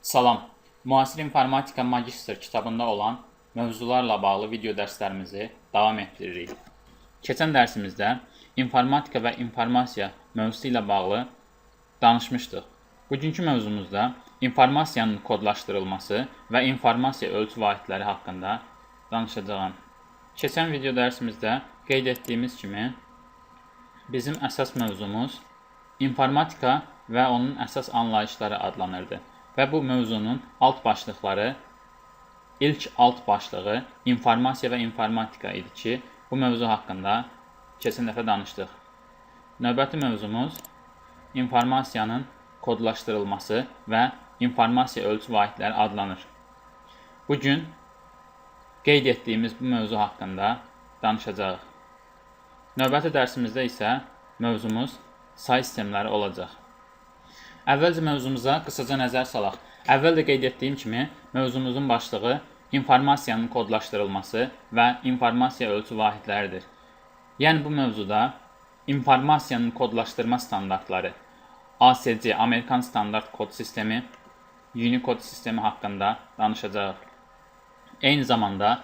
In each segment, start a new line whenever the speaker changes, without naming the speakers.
Salam, Müasir İnformatika Magistr kitabında olan mövzularla bağlı video dərslərimizi davam etdiririk. Keçən dərsimizdə informatika və informasiya mövzusu ilə bağlı danışmışdıq. Bugünkü mövzumuzda informasiyanın kodlaşdırılması və informasiya ölçü vahidləri haqqında danışacağam. Keçən video dərsimizdə qeyd etdiyimiz kimi bizim əsas mövzumuz informatika və onun əsas anlayışları adlanırdı. Və bu mövzunun alt başlıqları, ilk alt başlığı informasiya və informatika idi ki, bu mövzu haqqında keçən dəfə danışdıq. Növbəti mövzumuz informasiyanın kodlaşdırılması və informasiya ölçü vahidləri adlanır. Bugün qeyd etdiyimiz bu mövzu haqqında danışacağıq. Növbəti dərsimizdə isə mövzumuz say sistemləri olacaq. Əvvəlcə mövzumuza qısaca nəzər salaq. Əvvəl də qeyd etdiyim kimi, mövzumuzun başlığı informasiyanın kodlaşdırılması və informasiya ölçü vahidləridir. Yəni bu mövzuda informasiyanın kodlaşdırma standartları, ASC, Amerikan Standart Kod Sistemi, Unicode sistemi haqqında danışacağıq. Eyni zamanda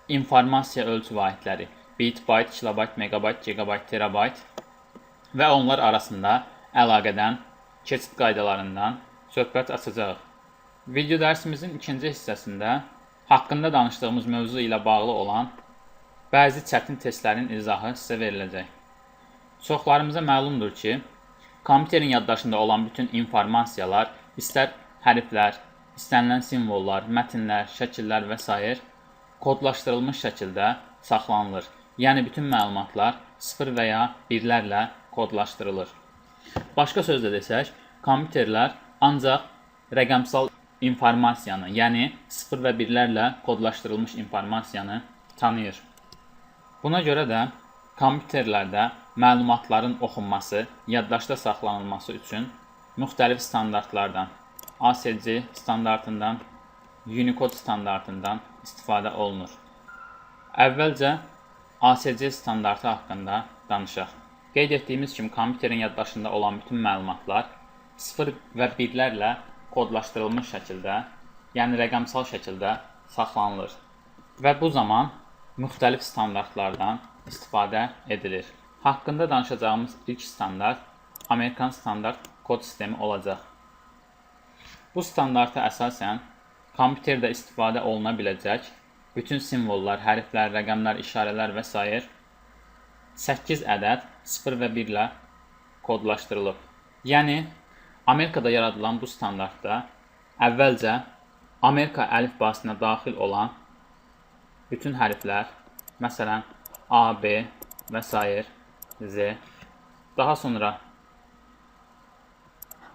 informasiya ölçü vahidləri, bit, byte, kilobayt, megabayt, gigabayt, terabayt və onlar arasında əlaqədən, keçid qaydalarından söhbət açacağıq. Video dərsimizin ikinci hissəsində haqqında danışdığımız mövzu ilə bağlı olan bəzi çətin testlərin izahı sizə veriləcək. Çoxlarımıza məlumdur ki, kompüterin yaddaşında olan bütün informasiyalar, istər hərflər, istənilən simvollar, mətnlər, şəkillər və s. kodlaşdırılmış şəkildə saxlanılır. Yəni bütün məlumatlar 0 və ya 1-lərlə kodlaşdırılır. Başqa sözlə desək, kompüterlər ancaq rəqəmsal informasiyanı, yəni 0 və 1-lərlə kodlaşdırılmış informasiyanı tanıyır. Buna görə də kompüterlərdə məlumatların oxunması, yaddaşda saxlanılması üçün müxtəlif standartlardan, ASC standartından, Unicode standartından istifadə olunur. Əvvəlcə ASC standartı haqqında danışaq. Qeyd etdiyimiz kimi, kompüterin yaddaşında olan bütün məlumatlar 0 və 1-lərlə kodlaşdırılmış şəkildə, yəni rəqəmsal şəkildə saxlanılır. Və bu zaman müxtəlif standartlardan istifadə edilir. Haqqında danışacağımız ilk standart Amerikan Standart Kod Sistemi olacaq. Bu standarta əsasən kompüterdə istifadə oluna biləcək bütün simvollar, hərflər, rəqəmlər, işarələr və s. 8 ədəd 0 və 1 ilə kodlaşdırılıb. Yəni, Amerikada yaradılan bu standartda əvvəlcə Amerika əlifbasına daxil olan bütün hərflər, məsələn, A, B və s. Z, daha sonra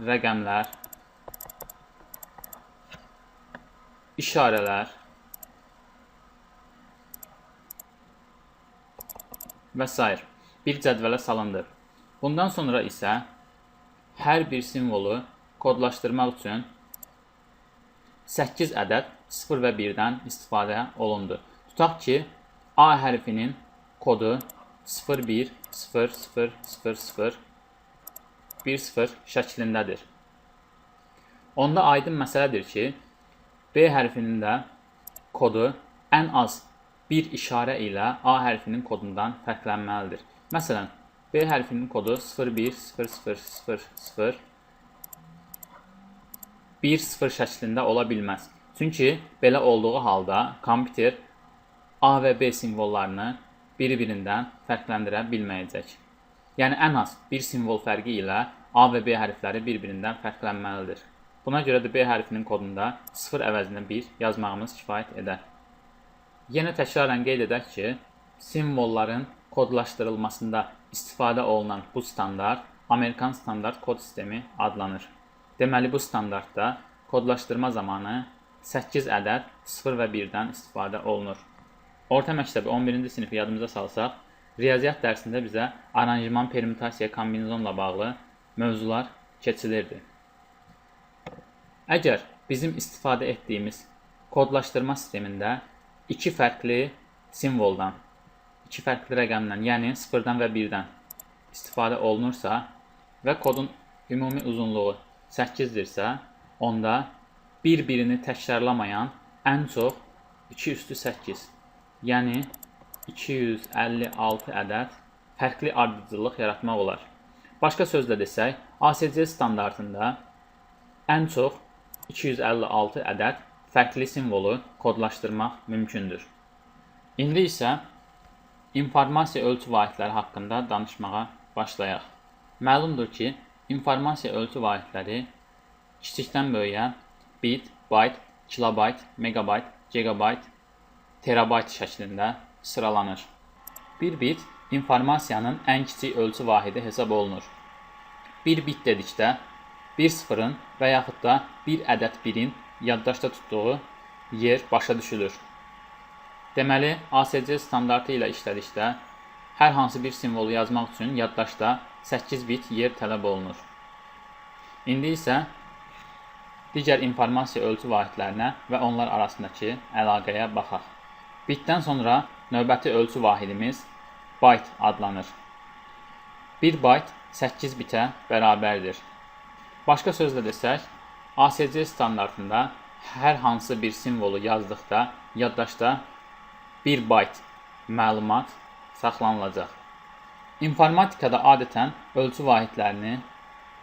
rəqəmlər, işarələr və s. bir cədvələ salındı. Bundan sonra isə hər bir simvolu kodlaşdırmaq üçün 8 ədəd 0 və 1-dən istifadə olundu. Tutaq ki, A hərfinin kodu 01 00 00 10 şəklindədir. Onda aydın məsələdir ki, B hərfinin də kodu ən az bir işarə ilə A hərfinin kodundan fərqlənməlidir. Məsələn, B hərfinin kodu 01 00 00 10 şəklində ola bilməz. Çünki belə olduğu halda kompüter A və B simvollarını bir-birindən fərqləndirə bilməyəcək. Yəni, ən az bir simvol fərqi ilə A və B hərfləri bir-birindən fərqlənməlidir. Buna görə də B hərfinin kodunda 0 əvəzinə 1 yazmağımız kifayət edər. Yenə təkrarən qeyd edək ki, simvolların kodlaşdırılmasında istifadə olunan bu standart Amerikan Standart Kod Sistemi adlanır. Deməli, bu standartda kodlaşdırma zamanı 8 ədəd 0 və 1-dən istifadə olunur. Orta məktəbi 11-ci sinifi yadımıza salsaq, riyaziyyat dərsində bizə aranjman, permütasiya, kombinizonla bağlı mövzular keçilirdi. Əgər bizim istifadə etdiyimiz kodlaşdırma sistemində iki fərqli simvoldan, iki fərqli rəqəmdən, yəni 0-dan və 1-dən istifadə olunursa və kodun ümumi uzunluğu 8-dirsə, onda bir-birini təkrarlamayan ən çox 2 üstü 8, yəni 256 ədəd fərqli ardıcıllıq yaratmaq olar. Başqa sözlə desək, ASC standartında ən çox 256 ədəd fərqli simvolu kodlaşdırmaq mümkündür. İndi isə informasiya ölçü vahidləri haqqında danışmağa başlayaq. Məlumdur ki, informasiya ölçü vahidləri kiçikdən böyüyə bit, bayt, kilobayt, megabayt, gigabayt, terabayt şəklində sıralanır. Bir bit informasiyanın ən kiçik ölçü vahidi hesab olunur. Bir bit dedikdə bir sıfırın və yaxud da bir ədəd birin yaddaşda tutduğu yer başa düşülür. Deməli, ASC standartı ilə işlədikdə hər hansı bir simvolu yazmaq üçün yaddaşda 8 bit yer tələb olunur. İndi isə digər informasiya ölçü vahidlərinə və onlar arasındakı əlaqəyə baxaq. Bitdən sonra növbəti ölçü vahidimiz bayt adlanır. 1 bayt 8 bitə bərabərdir. Başqa sözlə desək, ASC standartında hər hansı bir simvolu yazdıqda yaddaşda 1 bayt məlumat saxlanılacaq. İnformatikada adətən ölçü vahidlərini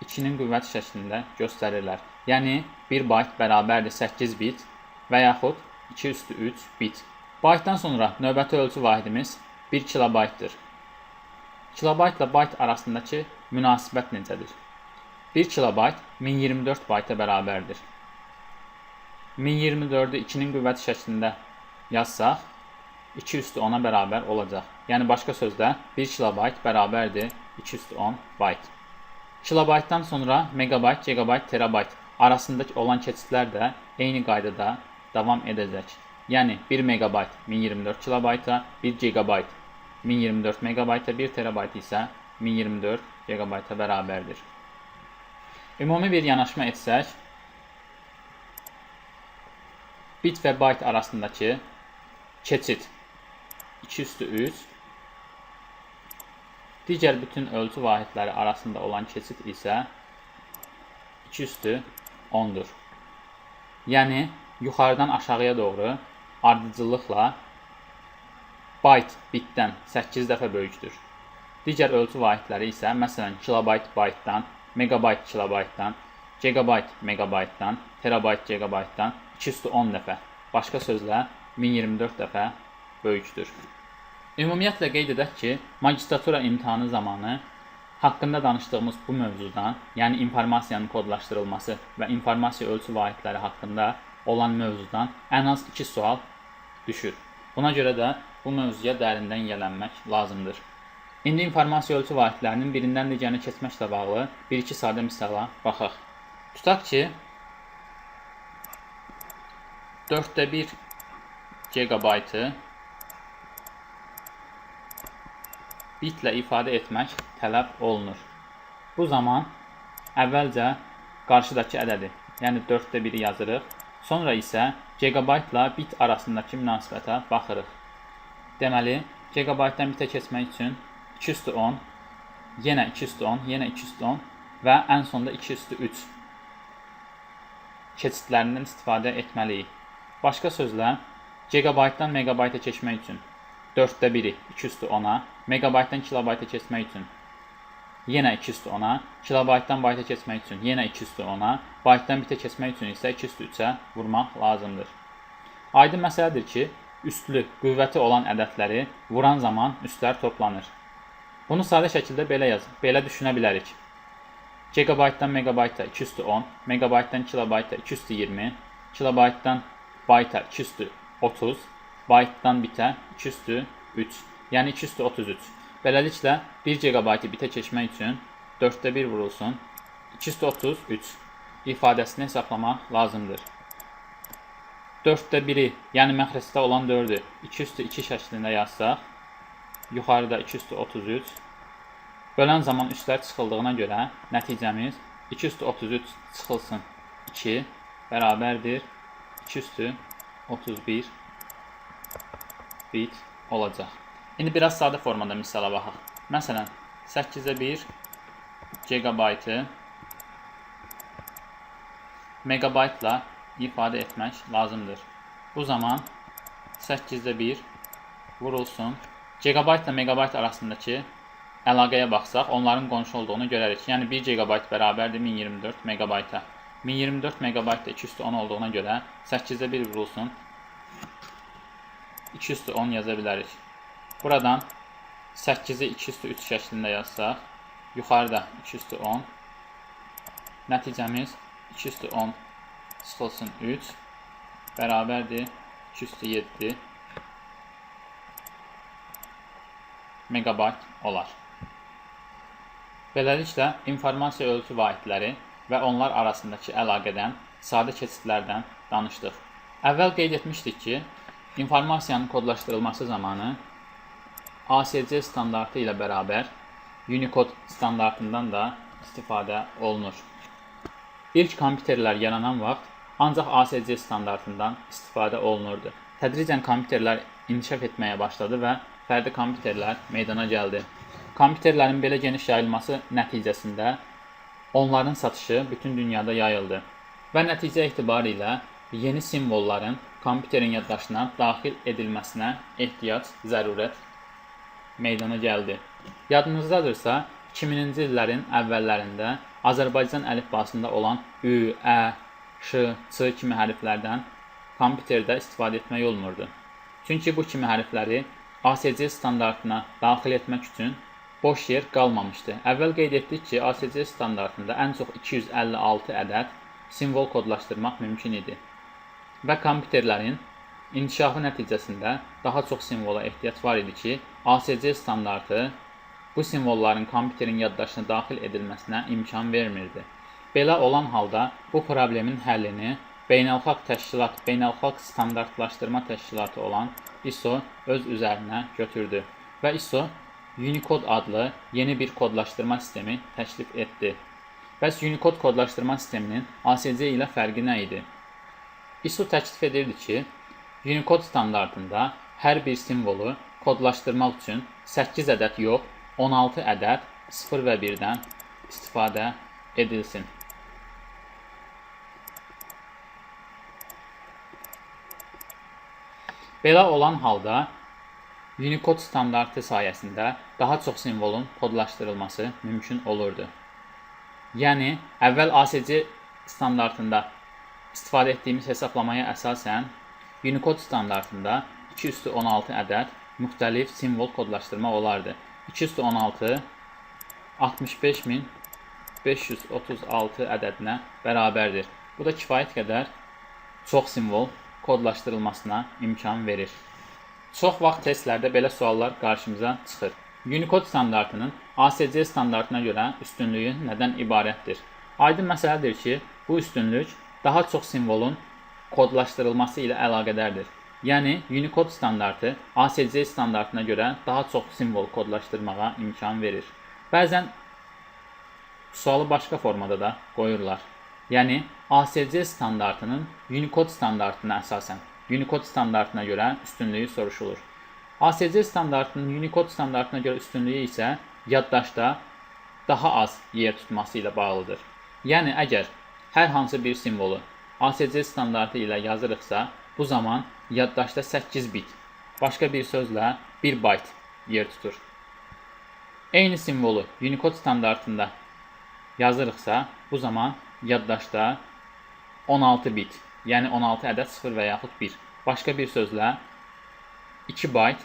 2-nin qüvvəti şəklində göstərirlər. Yəni 1 bayt bərabərdir 8 bit və yaxud 2 üstü 3 bit. Baytdan sonra növbəti ölçü vahidimiz 1 kilobaytdır. Kilobaytla bayt arasındakı münasibət necədir? 1 kilobayt 1024 bayta bərabərdir. 1024-ü 2-nin qüvvəti şəklində yazsaq, 2 üstü 10-a bərabər olacaq. Yəni başqa sözlə 1 kilobayt bərabərdir 2 üstü 10 bayt. Kilobaytdan sonra megabayt, gigabayt, terabayt arasındakı olan keçidlər də eyni qaydada davam edəcək. Yəni 1 megabayt 1024 kilobayta, 1 gigabayt 1024 megabayta, 1 terabayt isə 1024 gigabayta bərabərdir. Ümumi bir yanaşma etsək, bit və bayt arasındakı keçid 2 üstü 3, digər bütün ölçü vahidləri arasında olan keçid isə 2 üstü 10-dur. Yəni, yuxarıdan aşağıya doğru ardıcıllıqla bayt bitdən 8 dəfə böyükdür. Digər ölçü vahidləri isə, məsələn, kilobayt baytdan, megabayt kilobaytdan, gigabayt megabaytdan, terabayt gigabaytdan 2 üstü 10 dəfə, başqa sözlə 1024 dəfə böyükdür. Ümumiyyətlə qeyd edək ki, magistratura imtahanı zamanı haqqında danışdığımız bu mövzudan, yəni informasiyanın kodlaşdırılması və informasiya ölçü vahidləri haqqında olan mövzudan ən az 2 sual düşür. Buna görə də bu mövzuya dərindən yiyələnmək lazımdır. İndi informasiya ölçü vahidlərinin birindən digərinə keçməklə bağlı 1-2 sadə misala baxaq. Tutaq ki, 4/1 gigabaytı bitlə ifadə etmək tələb olunur. Bu zaman əvvəlcə qarşıdakı ədədi, yəni 4/1-i yazırıq. Sonra isə gigabaytla bit arasındakı münasibətə baxırıq. Deməli, gigabaytdan bitə keçmək üçün 2 üstü 10, yenə 2 üstü 10, yenə 2 üstü 10 və ən sonda 2 üstü 3 keçidlərindən istifadə etməliyik. Başqa sözlə, gigabaytdan megabayta keçmək üçün 4/1-i 2 üstü 10-a, megabaytdan kilobayta keçmək üçün yenə 2 üstü 10-a, kilobaytdan bayta keçmək üçün yenə 2 üstü 10-a, baytdan bitə keçmək üçün isə 2 üstü 3-ə vurmaq lazımdır. Aydın məsələdir ki, üstlü, qüvvəti olan ədədləri vuran zaman üstlər toplanır. Bunu sadə şəkildə belə düşünə bilərik. Gigabaytdan megabayta 2 üstü 10, megabaytdan kilobayta 2 üstü 20, kilobaytdan bayta 2 üstü 30, baytdan bitə 2 üstü 3, yəni 2 üstü 33. Beləliklə, 1 gigabaytı bitə keçmək üçün 4/1 vurulsun, 2 üstü 33 ifadəsini hesaplamaq lazımdır. 4/1-i, yəni məxrəcdə olan 4-ü 2 üstü 2 şəklində yazsaq, yuxarıda 2 üstü 33, bölən zaman üstlər çıxıldığına görə nəticəmiz 2 üstü 33 çıxılsın 2 bərabərdir 2 üstü 31 bit olacaq. İndi biraz sadə formada misala baxaq. Məsələn, 8/1 gigabaytı megabaytla ifadə etmək lazımdır. Bu zaman 8'də 1 vurulsun. Gigabaytla megabayt arasındakı əlaqəyə baxsaq, onların qonşu olduğunu görərik. Yəni 1 gigabayt bərabərdir 1024 megabayta. 1024 megabayt da 2/10 olduğuna görə 8'də 1 vurulsun. 2/10 yaza bilərik. Buradan 8'i 2/3 şəklində yazsaq, yuxarıda 2/10. Nəticəmiz 2/10 sıxılsın 3 bərabərdir 2/7 megabayt olar. Beləliklə, informasiya ölçü vahidləri və onlar arasındakı əlaqədən, sadə keçidlərdən danışdıq. Əvvəl qeyd etmişdik ki, informasiyanın kodlaşdırılması zamanı ASC standartı ilə bərabər Unicode standartından da istifadə olunur. İlk kompüterlər yaranan vaxt ancaq ASC standartından istifadə olunurdu. Tədricən kompüterlər inkişaf etməyə başladı və fərdi kompüterlər meydana gəldi. Kompüterlərin belə geniş yayılması nəticəsində onların satışı bütün dünyada yayıldı və nəticə etibarilə yeni simvolların kompüterin yaddaşına daxil edilməsinə ehtiyac, zərurət meydana gəldi. Yadınızdadırsa, 2000-ci illərin əvvəllərində Azərbaycan əlifbasında olan Ü, Ə, Ş, Ç kimi hərflərdən kompüterdə istifadə etmək olmurdu. Çünki bu kimi hərfləri ASC standartına daxil etmək üçün boş yer qalmamışdı. Əvvəl qeyd etdik ki, ASC standartında ən çox 256 ədəd simvol kodlaşdırmaq mümkün idi. Və kompüterlərin inkişafı nəticəsində daha çox simvola ehtiyac var idi ki, ASC standartı bu simvolların kompüterin yaddaşına daxil edilməsinə imkan vermirdi. Belə olan halda bu problemin həllini beynəlxalq təşkilat, beynəlxalq standartlaşdırma təşkilatı olan ISO öz üzərinə götürdü və ISO Unicode adlı yeni bir kodlaşdırma sistemi təklif etdi. Bəs Unicode kodlaşdırma sisteminin ASC ilə fərqi nə idi? ISO təklif edirdi ki, Unicode standartında hər bir simvolu kodlaşdırmaq üçün 8 ədəd yox, 16 ədəd 0 və 1-dən istifadə edilsin. Belə olan halda Unicode standartı sayəsində daha çox simvolun kodlaşdırılması mümkün olurdu. Yəni, əvvəl ASC standartında istifadə etdiyimiz hesablamaya əsasən Unicode standartında 2/16 ədəd müxtəlif simvol kodlaşdırma olardı. 2/16 65536 ədədinə bərabərdir. Bu da kifayət qədər çox simvol kodlaşdırılmasına imkan verir. Çox vaxt testlərdə belə suallar qarşımıza çıxır. Unicode standartının ASC standartına görə üstünlüyü nədən ibarətdir? Aydın məsələdir ki, bu üstünlük daha çox simvolun kodlaşdırılması ilə əlaqədardır. Yəni, Unicode standartı ASC standartına görə daha çox simvol kodlaşdırmağa imkan verir. Bəzən sualı başqa formada da qoyurlar. Yəni, ASC standartının Unicode standartına əsasən, Unicode standartına görə üstünlüyü soruşulur. ASC standartının Unicode standartına görə üstünlüyü isə yaddaşda daha az yer tutması ilə bağlıdır. Yəni, əgər hər hansı bir simvolu ASC standartı ilə yazırıqsa, bu zaman yaddaşda 8 bit, başqa bir sözlə 1 bayt yer tutur. Eyni simvolu Unicode standartında yazırıqsa, bu zaman yaddaşda 16 bit, yəni 16 ədəd 0 və yaxud 1, başqa bir sözlə 2 bayt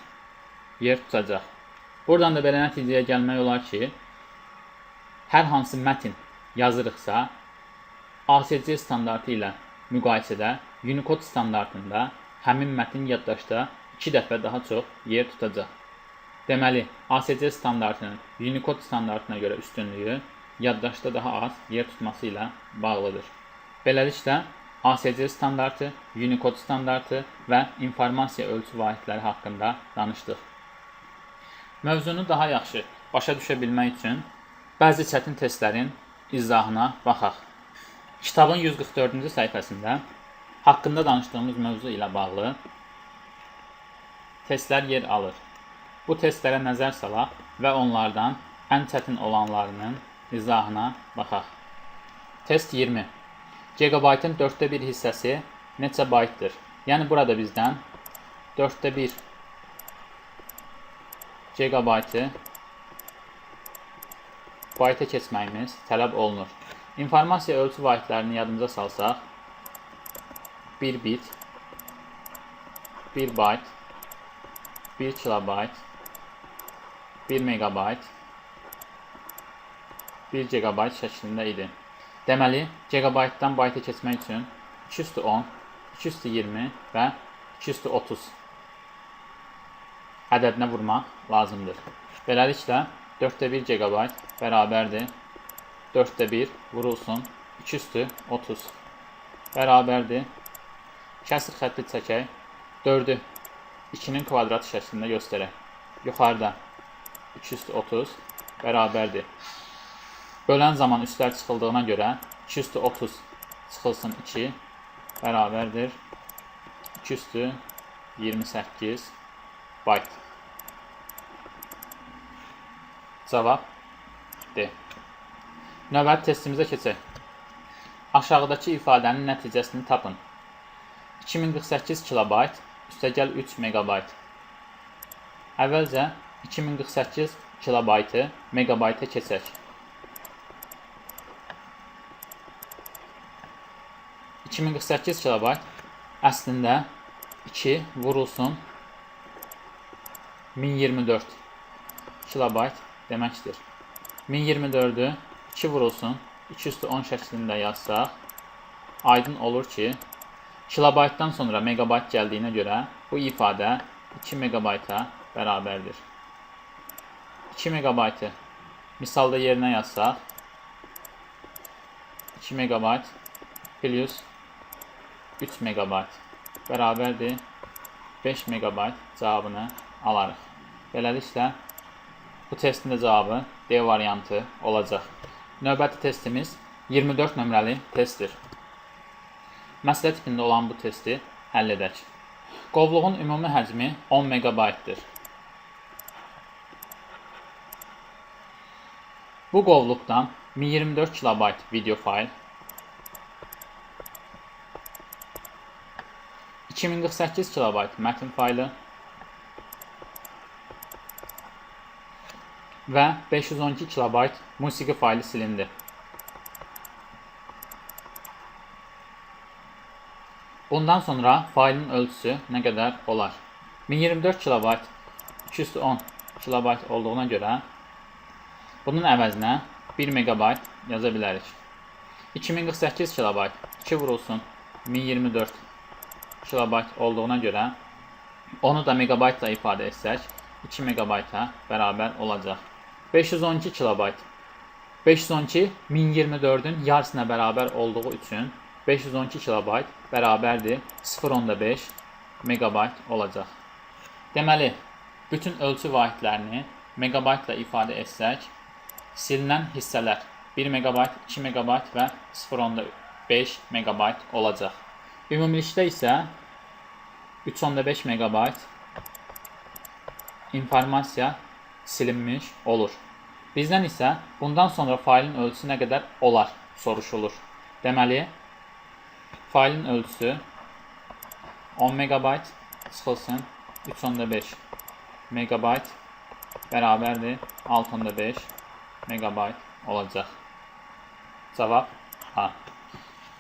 yer tutacaq. Buradan da belə nəticəyə gəlmək olar ki, hər hansı mətn yazırıqsa, ASC standartı ilə müqayisədə Unicode standartında həmin mətn yaddaşda 2 dəfə daha çox yer tutacaq. Deməli, ASC standartının Unicode standartına görə üstünlüyü yaddaşda daha az yer tutması ilə bağlıdır. Beləliklə, ASC standartı, Unicode standartı və informasiya ölçü vahidləri haqqında danışdıq. Mövzunu daha yaxşı başa düşə bilmək üçün bəzi çətin testlərin izahına baxaq. Kitabın 144-cü səhifəsində haqqında danışdığımız mövzu ilə bağlı testlər yer alır. Bu testlərə nəzər salaq və onlardan ən çətin olanlarının izahına baxaq. Test 20. GB-ın 4də 1 hissəsi neçə baytdır? Yəni burada bizdən 4də 1 GB-ı bayta keçməyimiz tələb olunur. İnformasiya ölçü vahidlərini yadımıza salsaq, 1 bit, 1 bayt, 1 kilobayt, 1 megabayt, 1 GB şəklində idi. Deməli, GB-dan bayta keçmək üçün 210, 220 və 230 ədədinə vurmaq lazımdır. Beləliklə, 4də 1 GB bərabərdir 4də 1 vurulsun 230 bərabərdir. Kəsr xətti çəkək. 4-ü 2-nin kvadratı şəklində göstərək. Yuxarıda 230 bərabərdir. Bölən zaman üstlər çıxıldığına görə 230 çıxılsın 2 bərabərdir 228 bayt. Cavab D. Növbəti testimizə keçək. Aşağıdakı ifadənin nəticəsini tapın. 2048 kilobayt üstəgəl 3 megabayt. Əvvəlcə 2048 kilobaytı megabayta keçək. 2048 kilobayt əslində 2 vurulsun 1024 kilobayt deməkdir. 1024-ü 2 vurulsun 210 şəklində yazsaq, aydın olur ki, kilobaytdan sonra megabayt gəldiyinə görə bu ifadə 2 megabayta bərabərdir. 2 megabaytı misalda yerinə yazsaq, 2 megabayt plus 3 megabayt bərabərdir 5 megabayt cavabını alarıq. Beləliklə, bu testin də cavabı D variantı olacaq. Növbəti testimiz 24 nömrəli testdir. Məsələ tipində olan bu testi həll edək. Qovluğun ümumi həcmi 10 megabaytdır. Bu qovluqdan 1024 kilobayt video fayl, 2048 kilobayt mətin faylı və 512 kilobayt musiqi faylı silindi. Bundan sonra faylın ölçüsü nə qədər olar? 1024 kilobayt 210 kilobayt olduğuna görə bunun əvəzinə 1 megabayt yaza bilərik. 2048 kilobayt 2 vurulsun 1024 kilobayt olduğuna görə onu da megabaytla ifadə etsək 2 megabayta bərabər olacaq. 512 kilobayt. 512 1024-ün yarısına bərabər olduğu üçün 512 kilobayt bərabərdir 0.5 megabayt olacaq. Deməli, bütün ölçü vahidlərini megabaytla ifadə etsək, silinən hissələr 1 megabayt, 2 megabayt və 0.5 megabayt olacaq. Ümumilikdə isə 3.5 megabayt informasiya silinmiş olur. Bizdən isə bundan sonra faylın ölçüsü nə qədər olar soruşulur. Deməli, faylın ölçüsü 10 megabayt çıxılsın 3.5 megabayt bərabərdir 6.5 megabayt olacaq. Cavab A.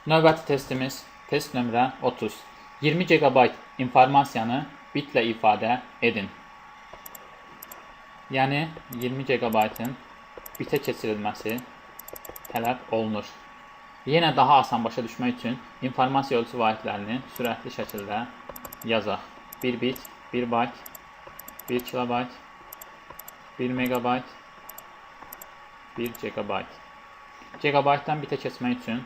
Növbəti testimiz test nömrə 30. 20 GB informasiyanı bitlə ifadə edin. Yəni 20 GB-ın bitə keçirilməsi tələb olunur. Yenə daha asan başa düşmək üçün informasiya ölçü vahidlərini sürətli şəkildə yazaq. 1 bit, 1 bayt, 1 kilobayt, 1 megabayt, 1 GB. GB-dan bitə keçmək üçün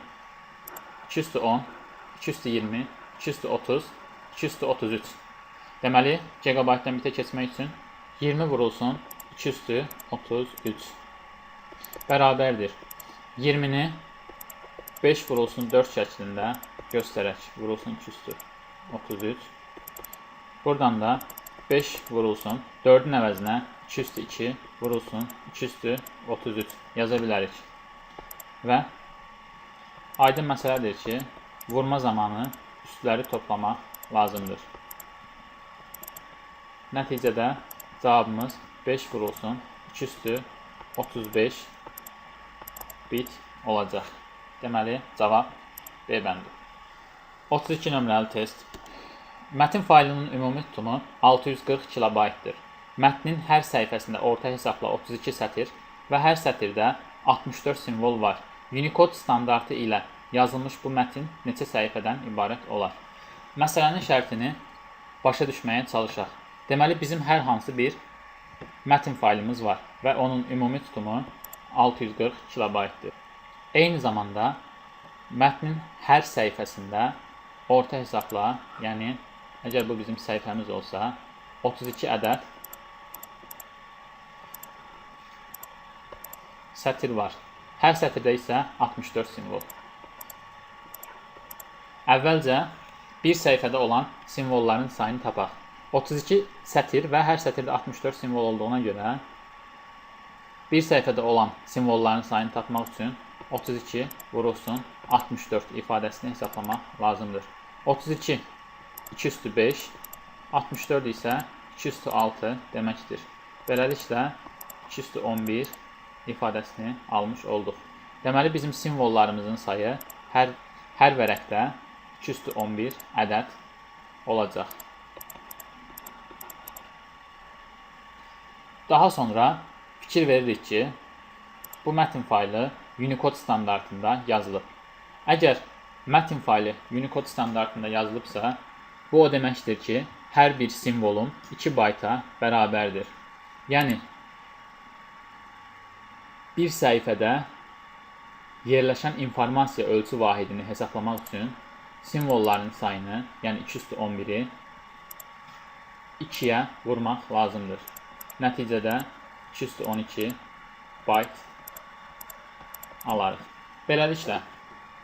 210, 220, 230, 233. Deməli, GB-dan bitə keçmək üçün 20 vurulsun 233 bərabərdir. 20-ni 5 vurulsun 4 şəklində göstərək. Vurulsun 233. Buradan da 5 vurulsun 4-ün əvəzinə 202 vurulsun 233 yaza bilərik. Və Aydın məsələdir ki, vurma zamanı üstləri toplamaq lazımdır. Nəticədə cavabımız 5 vurulsun 2 üstü 35 bit olacaq. Deməli, cavab B bəndi. 32 nömrəli test. Mətin faylının ümumi tutumu 640 kilobaytdır. Mətnin hər səhifəsində orta hesabla 32 sətir və hər sətirdə 64 simvol var. Unicode standartı ilə yazılmış bu mətin neçə səhifədən ibarət olar? Məsələnin şərtini başa düşməyə çalışaq. Deməli, bizim hər hansı bir mətin faylımız var və onun ümumi tutumu 640 kilobaytdır. Eyni zamanda mətnin hər səhifəsində orta hesabla, yəni əgər bu bizim səhifəmiz olsa, 32 ədəd sətir var. Hər sətirdə isə 64 simvol. Əvvəlcə bir səhifədə olan simvolların sayını tapaq. 32 sətir və hər sətirdə 64 simvol olduğuna görə bir səhifədə olan simvolların sayını tapmaq üçün 32 vurulsun 64 ifadəsini hesablamaq lazımdır. 32 2 üstü 5, 64 isə 2 üstü 6 deməkdir. Beləliklə 2 üstü 11 ifadəsini almış olduq. Deməli, bizim simvollarımızın sayı hər vərəqdə 2 üstü 11 ədəd olacaq. Daha sonra fikir veririk ki, bu mətin faylı Unicode standartında yazılıb. Əgər mətin faylı Unicode standartında yazılıbsa, bu o deməkdir ki, hər bir simvolum 2 bayta bərabərdir. Yəni, bir səhifədə yerləşən informasiya ölçü vahidini hesablamaq üçün simvolların sayını, yəni 2 üstü 11-i 2-yə vurmaq lazımdır. Nəticədə 2 üstü 12 bayt alarıq. Beləliklə,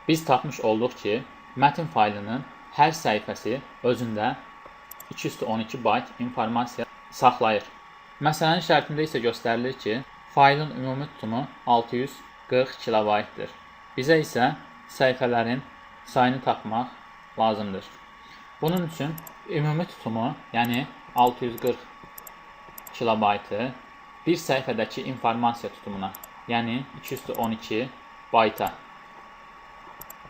biz tapmış olduq ki, mətin faylının hər səhifəsi özündə 2 üstü 12 bayt informasiya saxlayır. Məsələnin şərtində isə göstərilir ki, faylın ümumi tutumu 640 kilobaytdır. Bizə isə səhifələrin sayını tapmaq lazımdır. Bunun üçün ümumi tutumu, yəni 640 kilobaytı bir səhifədəki informasiya tutumuna, yəni 2 üstü 12 bayta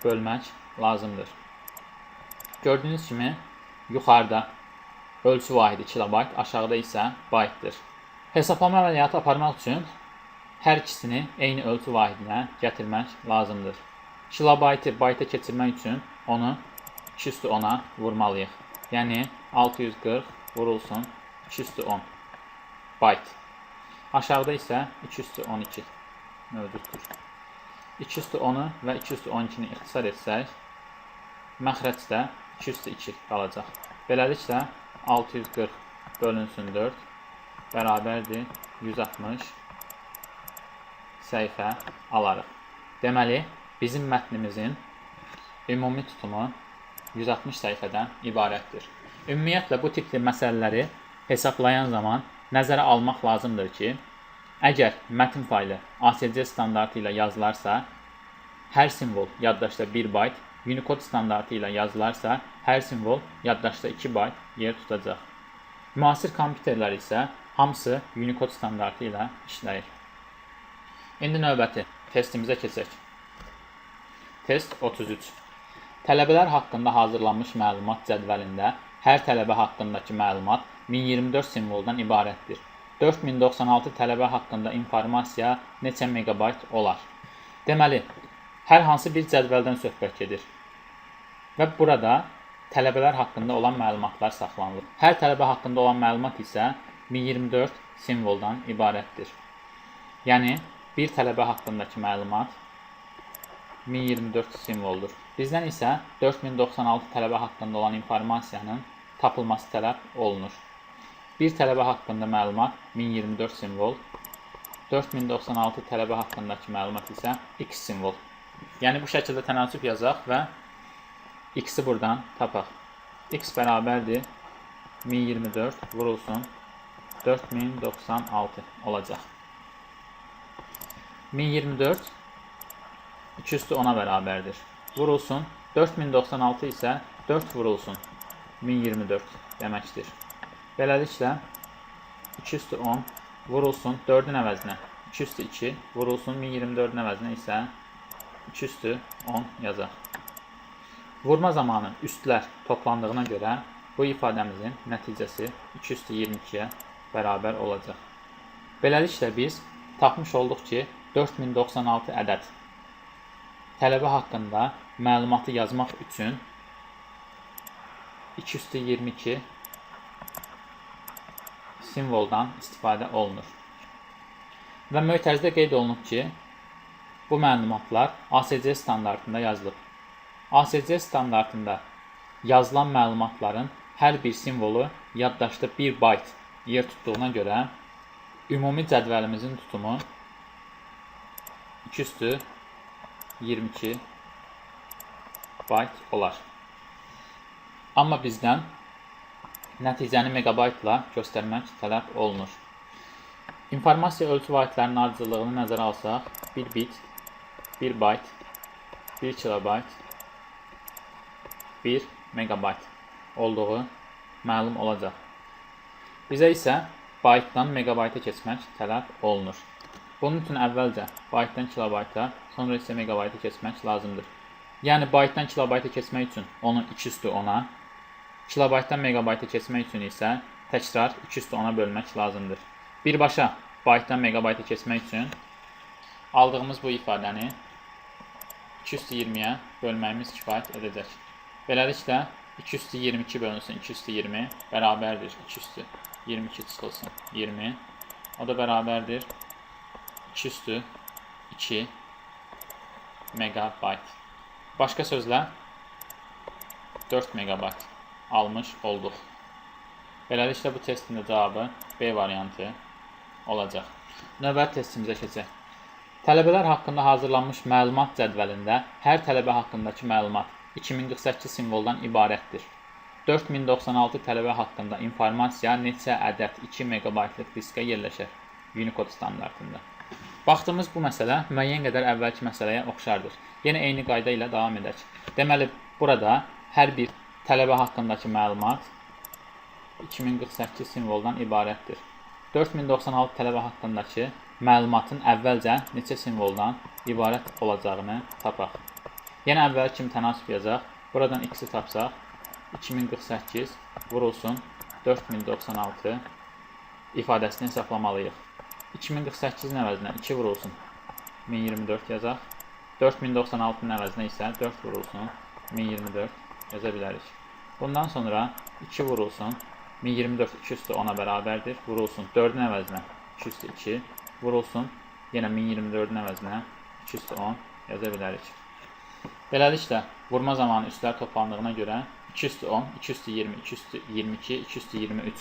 bölmək lazımdır. Gördüyünüz kimi yuxarıda ölçü vahidi kilobayt, aşağıda isə baytdır. Hesablama əməliyyatı aparmaq üçün hər ikisini eyni ölçü vahidinə gətirmək lazımdır. Kilobaytı bayta keçirmək üçün onu 2 üstü 10-a vurmalıyıq. Yəni 640 vurulsun 2 üstü 10 bayt. Aşağıda isə 2 üstü 12 mövcuddur. 2 üstü 10-u və 2 üstü 12-ni ixtisar etsək, məxrəcdə 2 üstü 2 qalacaq. Beləliklə 640 bölünsün 4 bərabərdir 160 səhifə alarıq. Deməli, bizim mətnimizin ümumi tutumu 160 səhifədən ibarətdir. Ümumiyyətlə, bu tipli məsələləri hesablayan zaman nəzərə almaq lazımdır ki, əgər mətin faylı ASC standartı ilə yazılarsa, hər simvol yaddaşda 1 bayt, Unicode standartı ilə yazılarsa, hər simvol yaddaşda 2 bayt yer tutacaq. Müasir kompüterlər isə hamısı Unicode standartı ilə işləyir. İndi növbəti testimizə keçək. Test 33. Tələbələr haqqında hazırlanmış məlumat cədvəlində hər tələbə haqqındakı məlumat 1024 simvoldan ibarətdir. 4096 tələbə haqqında informasiya neçə megabayt olar? Deməli, hər hansı bir cədvəldən söhbət gedir və burada tələbələr haqqında olan məlumatlar saxlanılır. Hər tələbə haqqında olan məlumat isə 1024 simvoldan ibarətdir. Yəni, bir tələbə haqqındakı məlumat 1024 simvoldur. Bizdən isə 4096 tələbə haqqında olan informasiyanın tapılması tələb olunur. Bir tələbə haqqında məlumat 1024 simvol, 4096 tələbə haqqındakı məlumat isə x simvol. Yəni, bu şəkildə tənasüb yazaq və x-i buradan tapaq. X bərabərdir 1024 vurulsun 4096 olacaq. 1024 2 üstü 10-a bərabərdir. vurulsun 4096 isə 4 vurulsun 1024 deməkdir. Beləliklə 2 üstü 10 vurulsun 4-ün əvəzinə 2 üstü 2 vurulsun 1024-ün əvəzinə isə 2 üstü 10 yazaq. Vurma zamanı üstlər toplandığına görə bu ifadəmizin nəticəsi 2 üstü 22-yə bərabər olacaq. Beləliklə biz tapmış olduq ki, 4096 ədəd tələbə haqqında məlumatı yazmaq üçün 2 üstü 22 simvoldan istifadə olunur. Və mötərizədə qeyd olunub ki, bu məlumatlar ASC standartında yazılıb. ASC standartında yazılan məlumatların hər bir simvolu yaddaşda 1 bayt yer tutduğuna görə ümumi cədvəlimizin tutumu 2 üstü 22 bayt olar. Amma bizdən nəticəni megabaytla göstərmək tələb olunur. İnformasiya ölçü vahidlərinin ardıcıllığını nəzərə alsaq, 1 bit, 1 bayt, 1 kilobayt, 1 megabayt olduğu məlum olacaq. Bizə isə baytdan megabayta keçmək tələb olunur. Bunun üçün əvvəlcə baytdan kilobayta, sonra isə megabayta keçmək lazımdır. Yəni baytdan kilobayta keçmək üçün onu 2 üstü 10-a, kilobaytdan megabayta keçmək üçün isə təkrar 2 üstü 10-a bölmək lazımdır. Birbaşa baytdan megabayta keçmək üçün aldığımız bu ifadəni 2 üstü 20-yə bölməyimiz kifayət edəcək. Beləliklə 2 üstü 22 bölünsün 2 üstü 20 bərabərdir 2 üstü 22 çıxılsın 20. O da bərabərdir 2 üstü 2 megabayt. Başqa sözlə 4 megabayt almış olduq. Beləliklə bu testin də cavabı B variantı olacaq. Növbəti testimizə keçək. Tələbələr haqqında hazırlanmış məlumat cədvəlində hər tələbə haqqındakı məlumat 2048 simvoldan ibarətdir. 4096 tələbə haqqında informasiya neçə ədəd 2 megabaytlıq diskə yerləşər Unicode standartında. Baxdığımız bu məsələ müəyyən qədər əvvəlki məsələyə oxşardır. Yenə eyni qayda ilə davam edək. Deməli, burada hər bir tələbə haqqındakı məlumat 2048 simvoldan ibarətdir. 4096 tələbə haqqındakı məlumatın əvvəlcə neçə simvoldan ibarət olacağını tapaq. Yenə əvvəl kimi tənasüb yazaq. Buradan x-i tapsaq 2048 vurulsun 4096 ifadəsini hesaplamalıyıq. 2048-in əvəzinə 2 vurulsun 1024 yazaq. 4096-nın əvəzinə isə 4 vurulsun 1024 yaza bilərik. Bundan sonra 2 vurulsun 1024 2 üstü 10-a bərabərdir. Vurulsun 4-ün əvəzinə 2 üstü 2 vurulsun yenə 1024-ün əvəzinə 2 üstü 10 yaza bilərik. Beləliklə vurma zamanı üstlər toplandığına görə 2 üstü 10, 2 üstü 20, 2 üstü 22, 2 üstü 23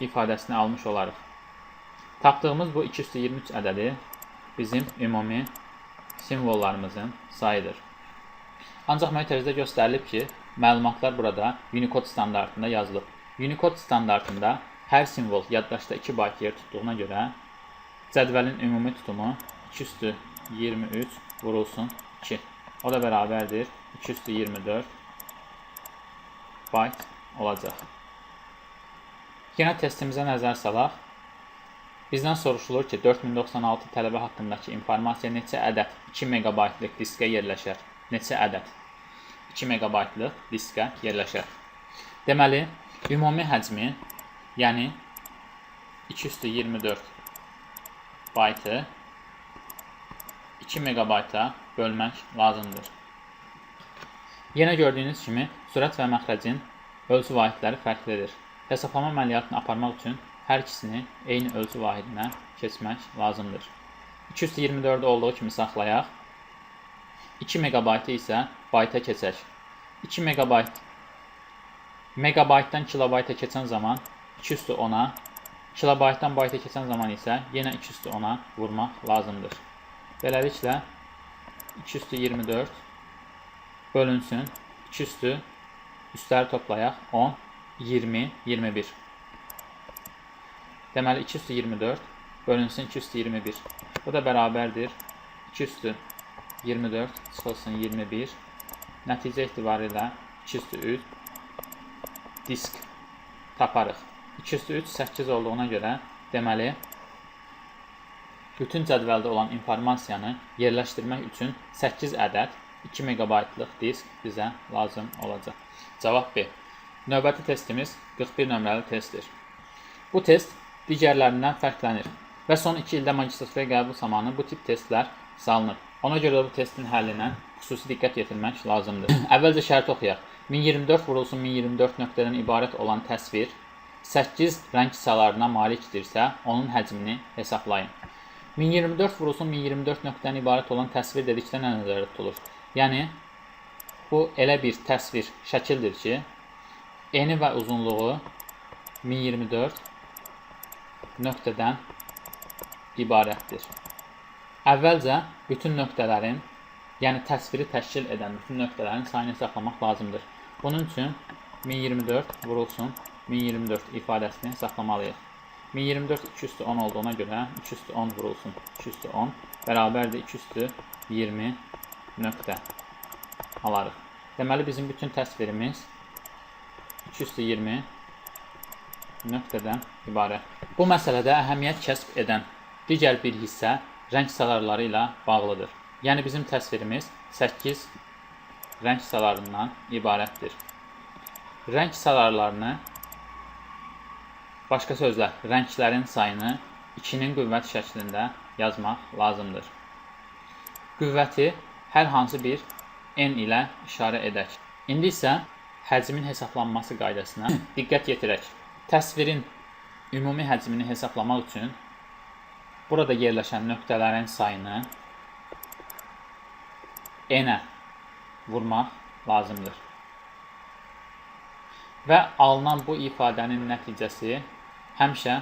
ifadəsini almış olarıq. Tapdığımız bu 2 üstü 23 ədədi bizim ümumi simvollarımızın sayıdır. Ancaq mötərizədə göstərilib ki, məlumatlar burada Unicode standartında yazılıb. Unicode standartında hər simvol yaddaşda 2 bayt yer tutduğuna görə cədvəlin ümumi tutumu 2 üstü 23 vurulsun 2. O da bərabərdir 2 üstü 24 bayt olacaq. Yenə testimizə nəzər salaq. Bizdən soruşulur ki, 4096 tələbə haqqındakı informasiya neçə ədəd 2 megabaytlıq diskə yerləşər? Neçə ədəd 2 megabaytlıq diskə yerləşər? Deməli, ümumi həcmi, yəni 2 üstü 24 baytı 2 megabayta bölmək lazımdır. Yenə gördüyünüz kimi, sürət və məxrəcin ölçü vahidləri fərqlidir. Hesablama əməliyyatını aparmaq üçün hər ikisini eyni ölçü vahidinə keçmək lazımdır. 224 olduğu kimi saxlayaq. 2 megabaytı isə bayta keçək. 2 megabayt megabaytdan kilobayta keçən zaman 2 üstü 10-a, kilobaytdan bayta keçən zaman isə yenə 2 üstü 10-a vurmaq lazımdır. Beləliklə 2 üstü 24 bölünsün 2 üstü üstləri toplayaq 10, 20, 21. Deməli 2 üstü 24 bölünsün 2 üstü 21. Bu da bərabərdir 2 üstü 24 çıxılsın 21. Nəticə etibarilə 2/3 disk taparıq. 2/3 8 olduğuna görə deməli bütün cədvəldə olan informasiyanı yerləşdirmək üçün 8 ədəd 2 MB-lıq disk bizə lazım olacaq. Cavab B. Növbəti testimiz 41 nömrəli testdir. Bu test digərlərindən fərqlənir və son 2 ildə magistratura qəbul zamanı bu tip testlər salınır. Ona görə bu testin həllinə xüsusi diqqət yetirmək lazımdır. Əvvəlcə şərti oxuyaq. 1024 vurulsun 1024 nöqtədən ibarət olan təsvir 8 rəng hissəlarına malikdirsə, onun həcmini hesablayın. 1024 vurulsun 1024 nöqtədən ibarət olan təsvir dedikdə nə nəzərdə tutulur? Yəni, bu elə bir təsvir şəkildir ki, eni və uzunluğu 1024 nöqtədən ibarətdir. Əvvəlcə bütün nöqtələrin, yəni təsviri təşkil edən bütün nöqtələrin sayını hesablamaq lazımdır. Bunun üçün 1024 vurulsun 1024 ifadəsini hesablamalıyıq. 1024 2/10 olduğuna görə 2/10 vurulsun 2/10 bərabərdir 2/20 nöqtə alarıq. Deməli, bizim bütün təsvirimiz 2/20 nöqtədən ibarət. Bu məsələdə əhəmiyyət kəsb edən digər bir hissə rəng salarları ilə bağlıdır. Yəni, bizim təsvirimiz 8 rəng salarından ibarətdir. Rəng salarlarını, başqa sözlə, rənglərin sayını 2-nin qüvvət şəklində yazmaq lazımdır. Qüvvəti hər hansı bir n ilə işarə edək. İndi isə həcmin hesablanması qaydasına diqqət yetirək. Təsvirin ümumi həcmini hesablamaq üçün burada yerləşən nöqtələrin sayını n-ə vurmaq lazımdır. Və alınan bu ifadənin nəticəsi həmişə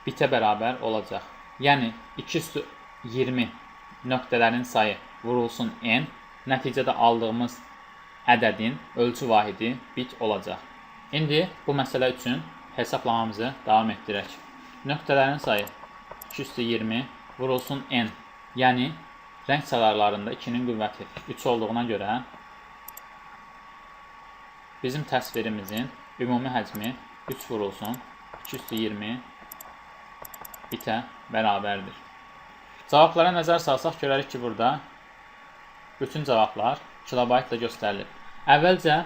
bitə bərabər olacaq. Yəni, 2/20 nöqtələrin sayı vurulsun n, nəticədə aldığımız ədədin ölçü vahidi bit olacaq. İndi bu məsələ üçün hesablamamızı davam etdirək. Nöqtələrin sayı 2/20 vurulsun n, yəni rəng salarlarında 2-nin qüvvəti 3 olduğuna görə bizim təsvirimizin ümumi həcmi 3 vurulsun 2/20 bitə bərabərdir. Cavablara nəzər salsaq görərik ki, burada bütün cavablar kilobaytla göstərilir. Əvvəlcə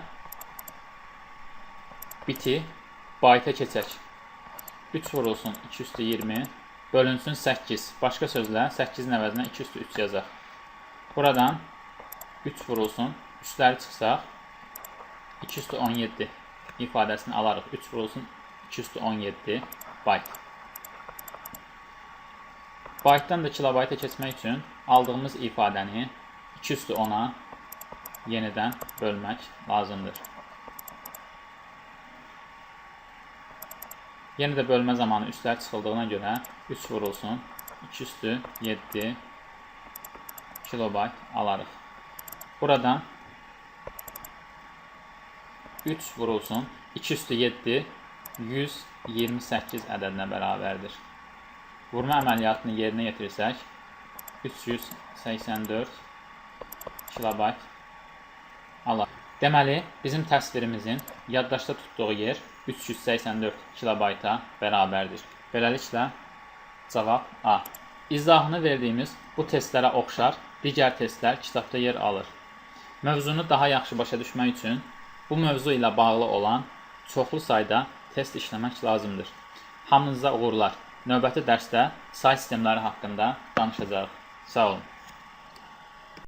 biti bayta keçək. 3 vurulsun 2/20 bölünsün 8. Başqa sözlə 8-in əvəzinə 2/3 yazaq. Buradan 3 vurulsun, üstləri çıxsaq 2/17 ifadəsini alarıq. 3 vurulsun 2/17 bayt. Baytdan da kilobayta keçmək üçün aldığımız ifadəni 2/10-a yenidən bölmək lazımdır. Yenə də bölmə zamanı üstlər çıxıldığına görə 3 vurulsun 2/7 kilobayt alarıq. Buradan 3 vurulsun 2/7 128 ədədinə bərabərdir. Vurma əməliyyatını yerinə yetirsək 384 kilobayt alaq. Deməli, bizim təsvirimizin yaddaşda tutduğu yer 384 kilobayta bərabərdir. Beləliklə, cavab A. İzahını verdiyimiz bu testlərə oxşar digər testlər kitabda yer alır. Mövzunu daha yaxşı başa düşmək üçün bu mövzu ilə bağlı olan çoxlu sayda test işləmək lazımdır. Hamınıza uğurlar. Növbəti dərsdə say sistemləri haqqında danışacağıq. Sağ olun.